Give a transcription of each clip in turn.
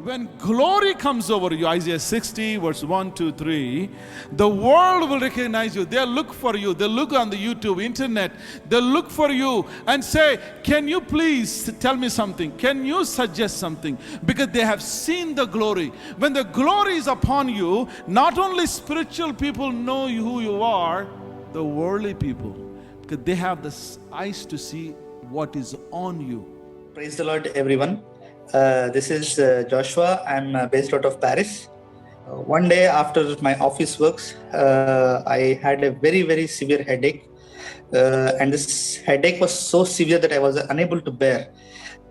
When glory comes over you, Isaiah 60 verse 1, 2, 3, the world will recognize you. They'll look for you. They'll look on the YouTube, internet. They'll look for you and say, can you please tell me something? Can you suggest something? Because they have seen the glory. When the glory is upon you, not only spiritual people know who you are, the worldly people, because they have the eyes to see what is on you. Praise the Lord, everyone. This is Joshua. I'm based out of Paris. One day after my office works, I had a very, very severe headache. And this headache was so severe that I was unable to bear.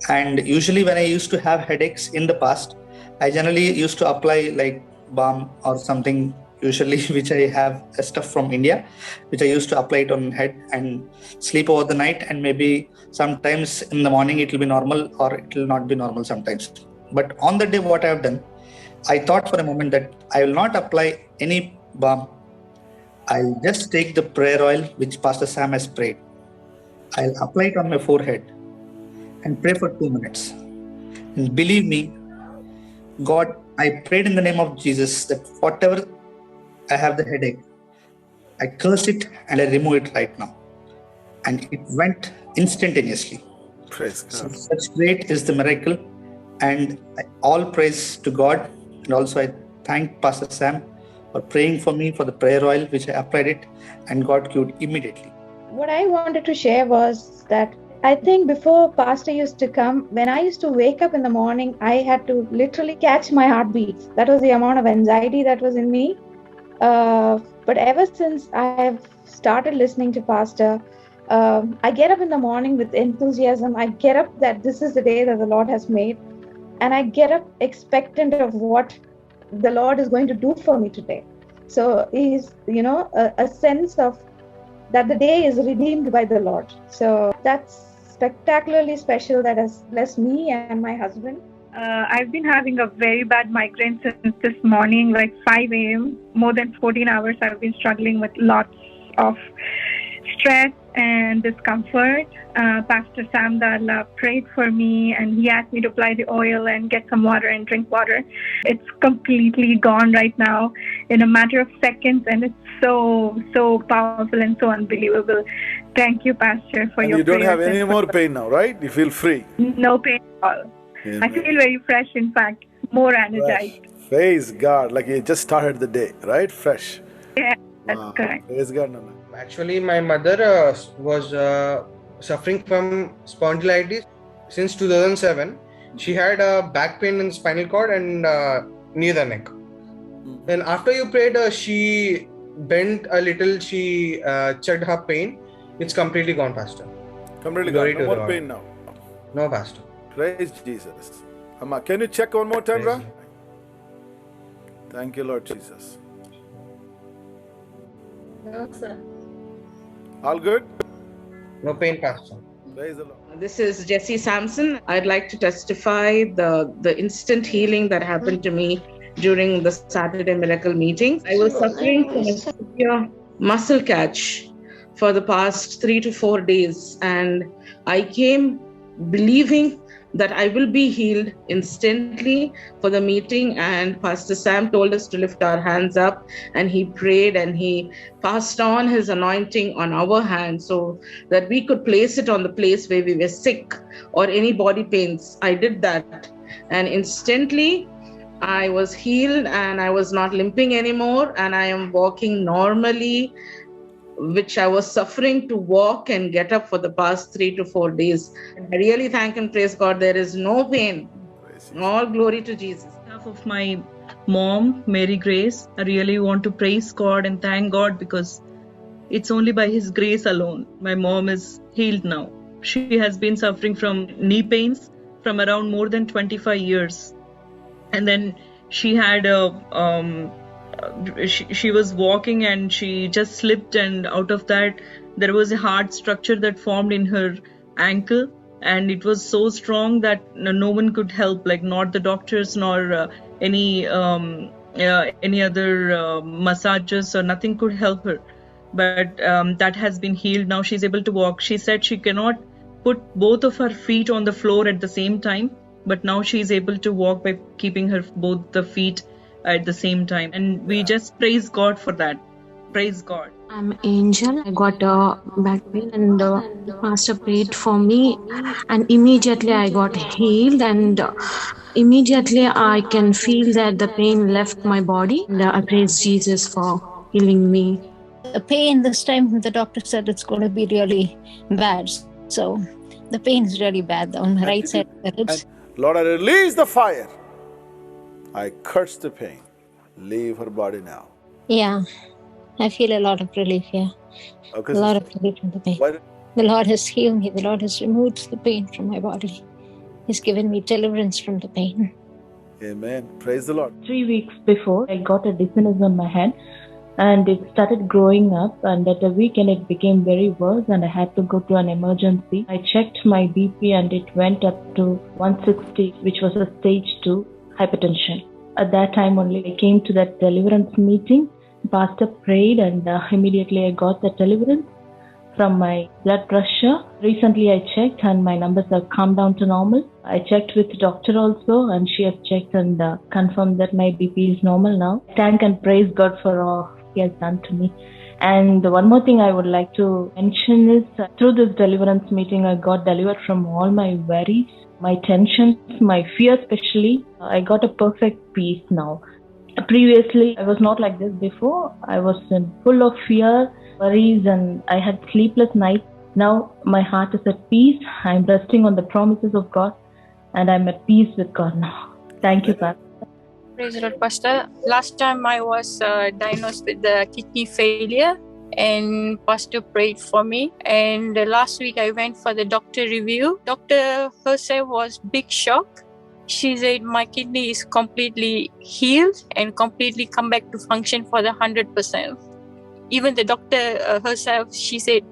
And usually when I used to have headaches in the past, I generally used to apply like balm or something, usually which I have stuff from India, which I used to apply it on head and sleep over the night, and maybe sometimes in the morning it will be normal or it will not be normal sometimes. But on the day what I have done, I thought for a moment that I will not apply any balm. I'll just take the prayer oil which Pastor Sam has prayed. I'll apply it on my forehead and pray for 2 minutes. And believe me, God, I prayed in the name of Jesus that whatever I have the headache, I curse it and I remove it right now. And it went instantaneously. Praise God. So such great is the miracle. And all praise to God. And also I thank Pastor Sam for praying for me for the prayer oil, which I applied it, and God cured immediately. What I wanted to share was that I think before Pastor used to come, when I used to wake up in the morning, I had to literally catch my heartbeats. That was the amount of anxiety that was in me. But ever since I have started listening to Pastor, I get up in the morning with enthusiasm. I get up that this is the day that the Lord has made. And I get up expectant of what the Lord is going to do for me today. So is, a sense of that the day is redeemed by the Lord. So that's spectacularly special. That has blessed me and my husband. I've been having a very bad migraine since this morning, like 5 a.m. More than 14 hours I've been struggling with lots of stress and discomfort. Pastor Sam Dalla prayed for me and he asked me to apply the oil and get some water and drink water. It's completely gone right now in a matter of seconds, and it's so powerful and so unbelievable. Thank you, Pastor, for your prayers. You don't have any more pain now, right? You feel free? No pain at all. Amen. I feel very fresh, in fact, more energized. Praise God, like you just started the day, right? Fresh. Yeah, that's correct. Praise God, Nana. Actually, my mother was suffering from spondylitis since 2007. She had back pain in spinal cord and near the neck. And after you prayed, she bent a little, she checked her pain. It's completely gone, Pastor. Completely Glory gone. to No the more Lord. pain now. No, Pastor. Praise Jesus. Amma, can you check one more time, Praise bro? Thank you, Lord Jesus. No, sir. All good? No pain, Pastor. Praise the Lord. This is Jessie Sampson. I'd like to testify the instant healing that happened to me during the Saturday Miracle meeting. I was suffering from a severe muscle catch for the past 3 to 4 days, and I came believing that I will be healed instantly for the meeting. And Pastor Sam told us to lift our hands up, and he prayed and he passed on his anointing on our hands so that we could place it on the place where we were sick or any body pains. I did that, and instantly I was healed and I was not limping anymore, and I am walking normally, which I was suffering to walk and get up for the past 3 to 4 days. I really thank and praise God. There is no pain. All glory to Jesus. On behalf of my mom, Mary Grace, I really want to praise God and thank God, because it's only by His grace alone. My mom is healed now. She has been suffering from knee pains from around more than 25 years. And then she had she was walking and she just slipped, and out of that there was a hard structure that formed in her ankle, and it was so strong that no one could help, like not the doctors nor any other massages or nothing could help her. But that has been healed. Now she's able to walk. She said she cannot put both of her feet on the floor at the same time, but now she is able to walk by keeping her both the feet at the same time, and we just praise God for that. Praise God. I'm Angel. I got back pain and the pastor prayed for me and immediately I got healed and immediately I can feel that the pain left my body and I praise Jesus for healing me. The pain this time, the doctor said it's going to be really bad. So the pain is really bad on the right side of the ribs. Lord, I release the fire. I curse the pain. Leave her body now. Yeah, I feel a lot of relief here. Okay, a lot of relief from the pain. The Lord has healed me. The Lord has removed the pain from my body. He's given me deliverance from the pain. Amen. Praise the Lord. 3 weeks before, I got a dizziness on my head and it started growing up, and at a weekend it became very worse and I had to go to an emergency. I checked my BP and it went up to 160, which was a stage 2 hypertension. At that time only I came to that deliverance meeting. Pastor prayed and immediately I got the deliverance from my blood pressure. Recently I checked and my numbers have come down to normal. I checked with the doctor also and she has checked and confirmed that my BP is normal now. Thank and praise God for all He has done to me. And one more thing I would like to mention is through this deliverance meeting I got delivered from all my worries, my tensions, my fear especially. I got a perfect peace now. Previously I was not like this before. I was full of fear, worries, and I had sleepless nights. Now my heart is at peace. I'm resting on the promises of God and I'm at peace with God now. Thank you, Pastor. Praise the Lord, Pastor. Last time I was diagnosed with the kidney failure and Pastor prayed for me. And last week I went for the doctor review. Doctor herself was big shock. She said my kidney is completely healed and completely come back to function for the 100%. Even the doctor herself, she said,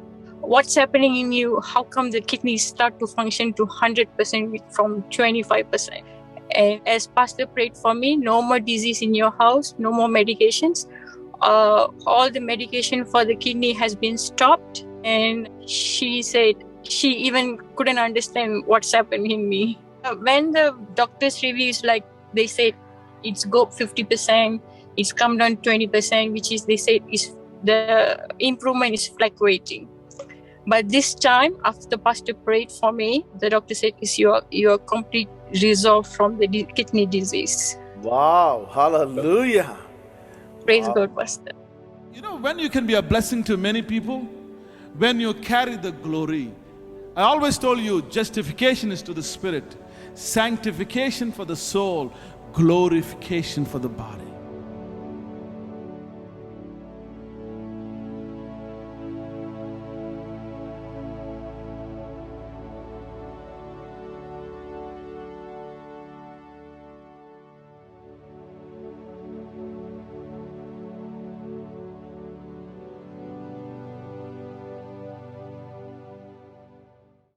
what's happening in you? How come the kidneys start to function to 100% from 25%? And as Pastor prayed for me, no more disease in your house, no more medications. All the medication for the kidney has been stopped. And she said she even couldn't understand what's happening in me. When the doctor's review is like, they said it's go 50%, it's come down 20%, which is, they said, is the improvement is fluctuating. But this time, after Pastor prayed for me, the doctor said, is your complete resolve from the kidney disease. Wow, hallelujah. Praise God, Pastor. You know, when you can be a blessing to many people, when you carry the glory. I always told you, justification is to the spirit, sanctification for the soul, glorification for the body.